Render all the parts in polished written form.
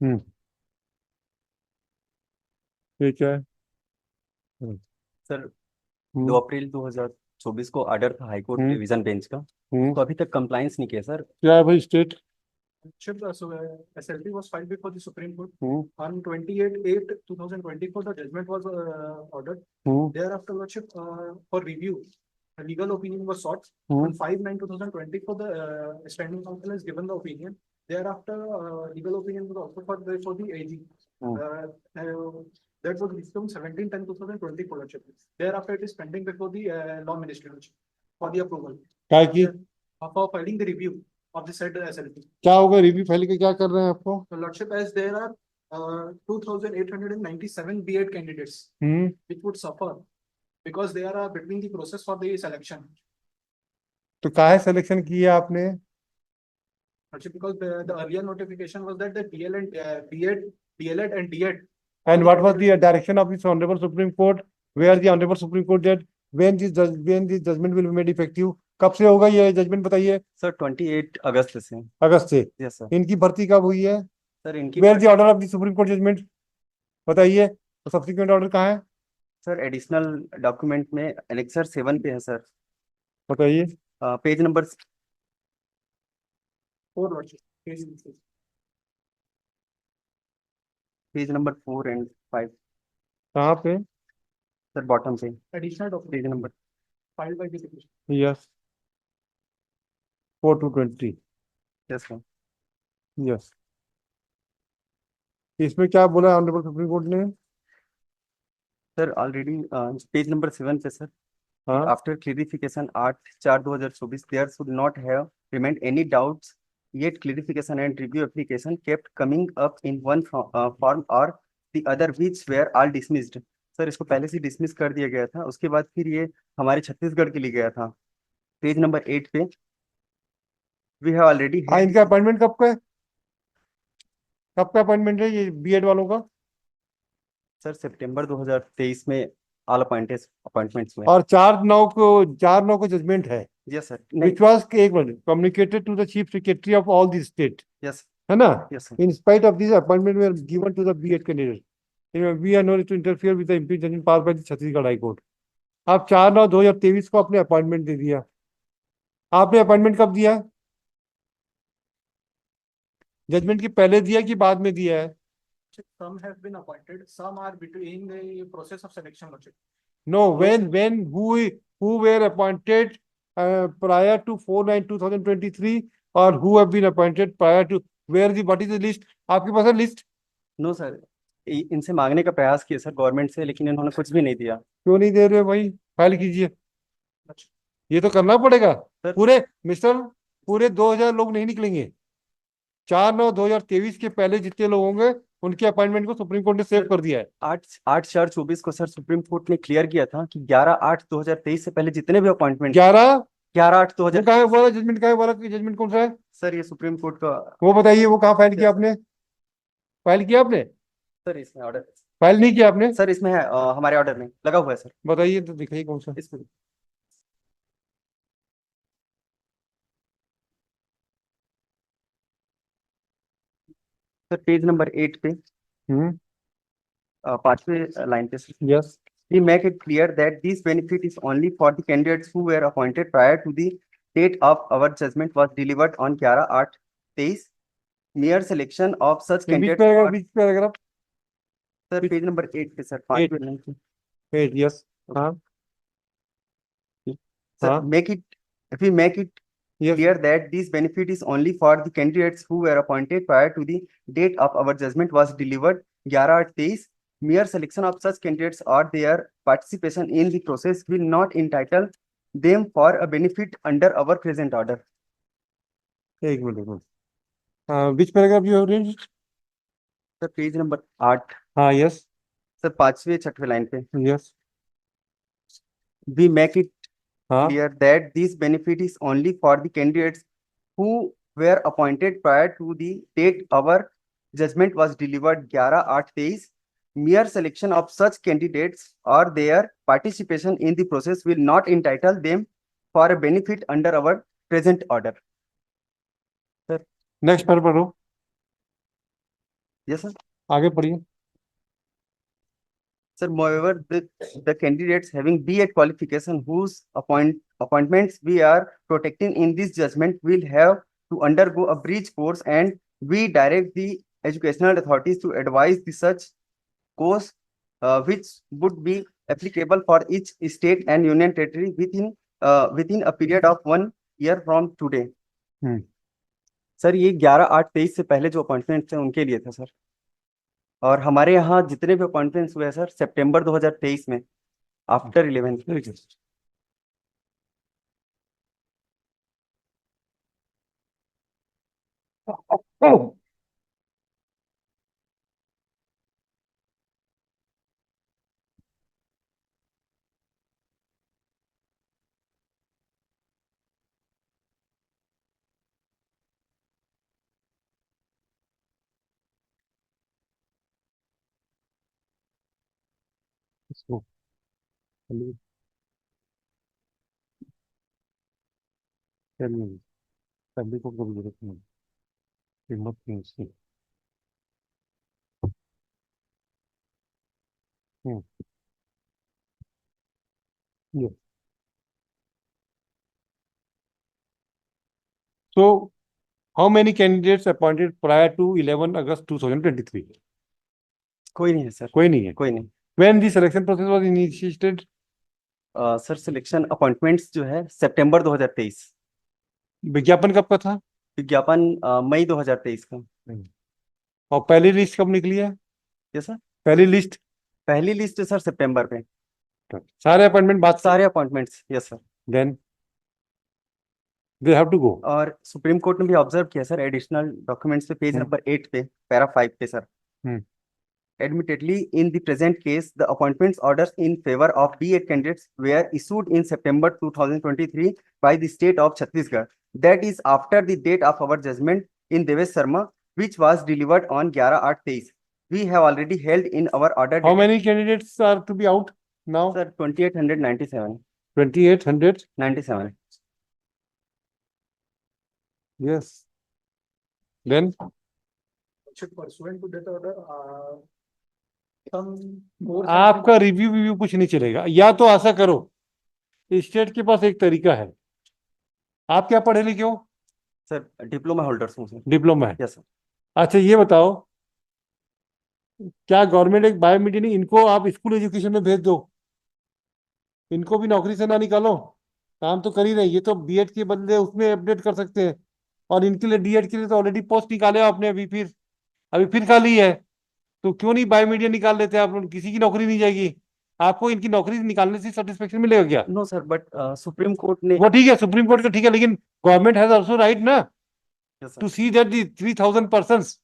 हम्म। ये क्या है? हम्म। सर, 2 हम्म। अप्रैल 2024 को ऑर्डर था हाईकोर्ट हम्म। रिवीजन बेंच का। हम्म। तो अभी तक कंप्लायंस नहीं किया सर। क्या है भाई state? Chip, so SLP was filed before the Supreme Court hmm. on 28/8/2024. The judgment was ordered. Hmm. Thereafter, Lordship, for review, a legal opinion was sought. Hmm. On 5/9/2024, the standing counsel has given the opinion. Thereafter, legal opinion was also for the AG. Hmm. Uh, uh, that was released on 17/10/2024, Lordship. Thereafter, it is pending before the Law Ministry, Lordship, for the approval. क्या की? For filing the review of the said SLP. क्या होगा? Review file के क्या कर रहे हैं आपको? So, Lordship, as there are 2,897 B.Ed candidates hmm. which would suffer because they are between the process for the selection. तो काहे सिलेक्शन किया आपने? Lordship, because the earlier notification was that the DL and B.Ed, DLED and D.Ed. And what was the direction of this Honorable Supreme Court? Where the Honorable Supreme Court said when this judgment will be made effective? कब से होगा ये judgement बताइए? Sir 28 अगस्त से। अगस्त से। Yes sir. इनकी भर्ती कब हुई है? सर इनकी where the order of the supreme court judgment बताइए। तो सब्सिक्वेंट ऑर्डर कहाँ है? सर एडिशनल डॉक्यूमेंट में एनेक्सर 7 पे है सर। बताइए। Page number 4, Lordship. Page number 4 and 5। कहाँ पे? सर बॉटम पे Additional page document number. filed by the petition. Yes. 4/2/20। Yes sir. Yes. इसमें क्या बोला ऑनरेबल सुप्रीम कोर्ट ने? सर ऑलरेडी पेज नंबर 7 पे सर। हाँ। After clarification 8/4/2024, there should not have remained any doubts. Yet clarification and review application kept coming up in one form or the other, which were all dismissed. Sir इसको पहले से dismiss कर दिया गया था, उसके बाद फिर ये हमारे छत्तीसगढ़ के लिए गया था। पेज नंबर 8 पे वी हैव ऑलरेडी हाँ, हैड। इनका अपॉइंटमेंट कब का है? कब का अपॉइंटमेंट है ये बीएड वालों का? सर सितंबर 2023 में ऑल अपॉइंटमेंट्स हुए। और 4/9 को जजमेंट है। Yes sir. विच वॉज एक minute communicated to the chief secretary of all the state, yes. है ना? Yes sir. In spite of this appointment were given to the BEd candidate, we are not to interfere with the impeach judgment passed by the Chhattisgarh high court. आप 4/9/2023 को अपने appointment दे दिया। आपने appointment कब दिया? Judgement के पहले दिया कि बाद में दिया है? Some have been appointed, some are between the process of selection, Lordship. No, when who were appointed prior to 4/9/2023 or who have been appointed prior to, where the what is the list? आपके पास है list? No sir, इनसे मांगने का प्रयास किया sir government से, लेकिन इन्होंने कुछ भी नहीं दिया। क्यों नहीं दे रहे भाई? फाइल कीजिए। Lordship. ये तो करना पड़ेगा। सर पूरे मिस्टर पूरे 2000 लोग नहीं निकलेंगे। 4/9/2023 के पहले जितने लोग होंगे उनके अपॉइंटमेंट को सुप्रीम कोर्ट ने सेव कर दिया है। 8/4/24 को सर सुप्रीम कोर्ट ने क्लियर किया था कि 11/8/2023 से पहले जितने भी अपॉइंटमेंट 11 11/8/2000। कहाँ है वाला जजमेंट? कहाँ है वाला जजमेंट? कौन सा है सर ये सुप्रीम कोर्ट का। वो बताइए। वो कहाँ फाइल किया आपने? फाइल किया आपने? सर इसमें ऑर्डर। फाइल नहीं किया आपने? सर इसमें है, हमारे ऑर्डर में लगा हुआ है सर। बताइए तो दिखाइए कौन सा। इसमें सर पेज नंबर 8 पे हम्म। 5वें लाइन पे sir. Yes. We make it clear that this benefit is only for the candidates who were appointed prior to the date of our judgment was delivered on 11/8/23. Mere selection of such ये बीच candidates paragraph, are, beach paragraph. Sir page number 8 पे sir 8 5वें line पे। 8 yes. हाँ। Sir, हाँ। we make it yes. clear that this benefit is only for the candidates who were appointed prior to the date of our judgment was delivered 11/8/23. Mere selection of such candidates or their participation in the process will not entitle them for a benefit under our present order. एक मिनट एक मिनट। हाँ, बीच paragraph you have read? Sir page number 8। हाँ। Yes. Sir 5वें 6वें line पे। यस। We make it हाँ। clear that this benefit is only for the candidates who were appointed prior to the date our judgment was delivered 11/8/23. Mere selection of such candidates or their participation in the process will not entitle them for a benefit under our present order. Next पर पढ़ो। Yes, sir. आगे पढ़िए। Sir, moreover, the candidates having B.Ed qualification whose appointments we are protecting in this judgment will have to undergo a bridge course, and we direct the educational authorities to advise the such course which would be applicable for each state and union territory within a period of 1 year from today. Sir ये 11/8/23 से पहले जो appointment थे उनके लिए था sir, और हमारे यहाँ जितने भी अपॉइंटमेंट्स हुए हैं सर सितंबर 2023 में आफ्टर 11th। ठीक है। इसको फैमिली को कभी जरूरत नहीं, हिम्मत नहीं उसकी। Yeah. So, how many candidates appointed prior to 11 August 2023? कोई नहीं है सर, कोई नहीं है। कोई नहीं। When the selection process was initiated? Sir selection appointments जो है सितंबर 2023, विज्ञापन कब का था? विज्ञापन मई 2023 का। और पहली लिस्ट कब निकली है? यस सर, पहली लिस्ट पहली लिस्ट सर सितंबर पे, सारे अपॉइंटमेंट बाद सारे appointments. Yes sir. Then they have to go. और सुप्रीम कोर्ट ने भी ऑब्जर्व किया सर एडिशनल डॉक्यूमेंट्स पे पेज नंबर 8 पे पैरा 5 पे sir, admittedly in the present case the appointments orders in favor of B.Ed candidates were issued in September 2023 by the state of Chhattisgarh, that is after the date of our judgment in Devesh Sharma, which was delivered on 11/8/23. We have already held in our order. How many candidates are to be out now? Sir 2897. 2897. Yes. Then Pursuant to that order, some more आपका review कुछ नहीं चलेगा। या तो ऐसा करो, state के पास एक तरीका है। आप क्या पढ़े लिखे हो? सर डिप्लोमा होल्डर्स हूँ सर। डिप्लोमा है। Yes sir. अच्छा ये बताओ, क्या गवर्नमेंट एक बायोमीडिया नहीं, इनको आप स्कूल एजुकेशन में भेज दो, इनको भी नौकरी से ना निकालो, काम तो कर ही रहे। ये तो B.Ed के बदले उसमें अपडेट कर सकते हैं, और इनके लिए D.Ed के लिए तो ऑलरेडी पोस्ट निकाले आपने, अभी फिर खाली है, तो क्यों नहीं बायोमीडिया निकाल लेते आप लोग? किसी की नौकरी नहीं जाएगी, आपको इनकी नौकरी निकालने से सेटिस्फेक्शन मिलेगा क्या? No sir, but supreme court ने, वो ठीक है, सुप्रीम कोर्ट का ठीक है, लेकिन गवर्नमेंट हैज आल्सो राइट ना Yes, sir. To see that the 3000 persons.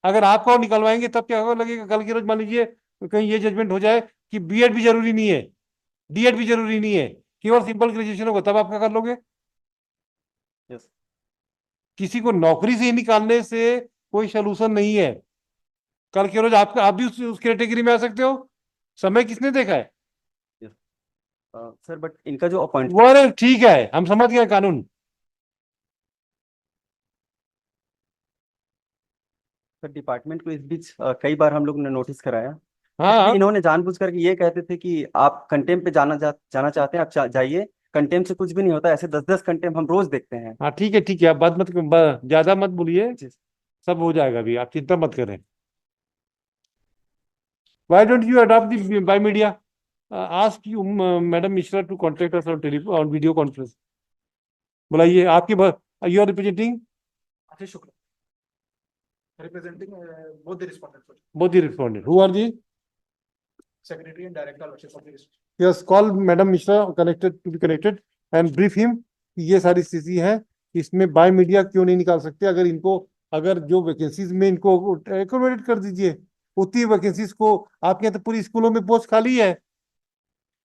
अगर आपको और निकलवाएंगे तब क्या होगा लगेगा? कल की रोज मान लीजिए कहीं ये जजमेंट हो जाए कि B.Ed भी जरूरी नहीं है, D.Ed भी जरूरी नहीं है, केवल सिंपल ग्रेजुएशन होगा, तब आप क्या कर लोगे? Yes. किसी को नौकरी से ही निकालने से कोई सोल्यूशन नहीं है। कल के रोज आप भी उस कैटेगरी में आ सकते हो। समय किसने देखा है? सर बट इनका जो अपॉइंट, वो अरे ठीक है, हम समझ गए कानून। सर डिपार्टमेंट को इस बीच कई बार हम लोग ने नोटिस कराया। हाँ इन्होंने जानबूझ करके ये कहते थे कि आप कंटेम्प पे जाना चाहते हैं, आप जाइए, कंटेम्प से कुछ भी नहीं होता। ऐसे 10-10 कंटेम्प हम रोज देखते हैं। हाँ ठीक है, आप बात ज्यादा मत बोलिए, सब हो जाएगा अभी, आप चिंता मत करें। Why don't you adopt the biomedia? Ask you, Madam Mishra, to contact us on video conference. बुलाइए आपकी you are representing Ashish Shukla, representing both the respondents, both the respondent. Who are the? secretary and director of the district. Yes, call Madam Mishra to be connected and brief him कि ये सारी स्थिति है, इसमें biomedia क्यों नहीं निकाल सकते? अगर जो वैकेंसीज में इनको एकोमोडेट कर दीजिए, उतनी वैकेंसीज को। आपके यहाँ तो पूरी स्कूलों में पोस्ट खाली है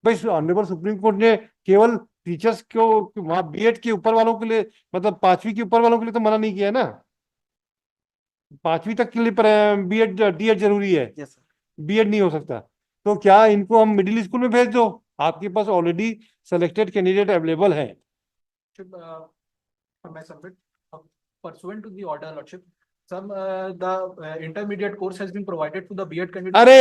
भाई। ऑनरेबल सुप्रीम कोर्ट ने केवल टीचर्स को वहां B.Ed के ऊपर वालों के लिए, मतलब 5वीं के ऊपर वालों के लिए तो मना नहीं किया है ना, 5वीं तक के लिए B.Ed D.Ed जरूरी है। Yes, B.Ed नहीं हो सकता। तो क्या इनको हम मिडिल स्कूल में भेज दो? आपके पास ऑलरेडी सेलेक्टेड कैंडिडेट अवेलेबल है। Should, may submit pursuant to the order, Lordship, Some the intermediate course has been provided to the B.Ed candidate. अरे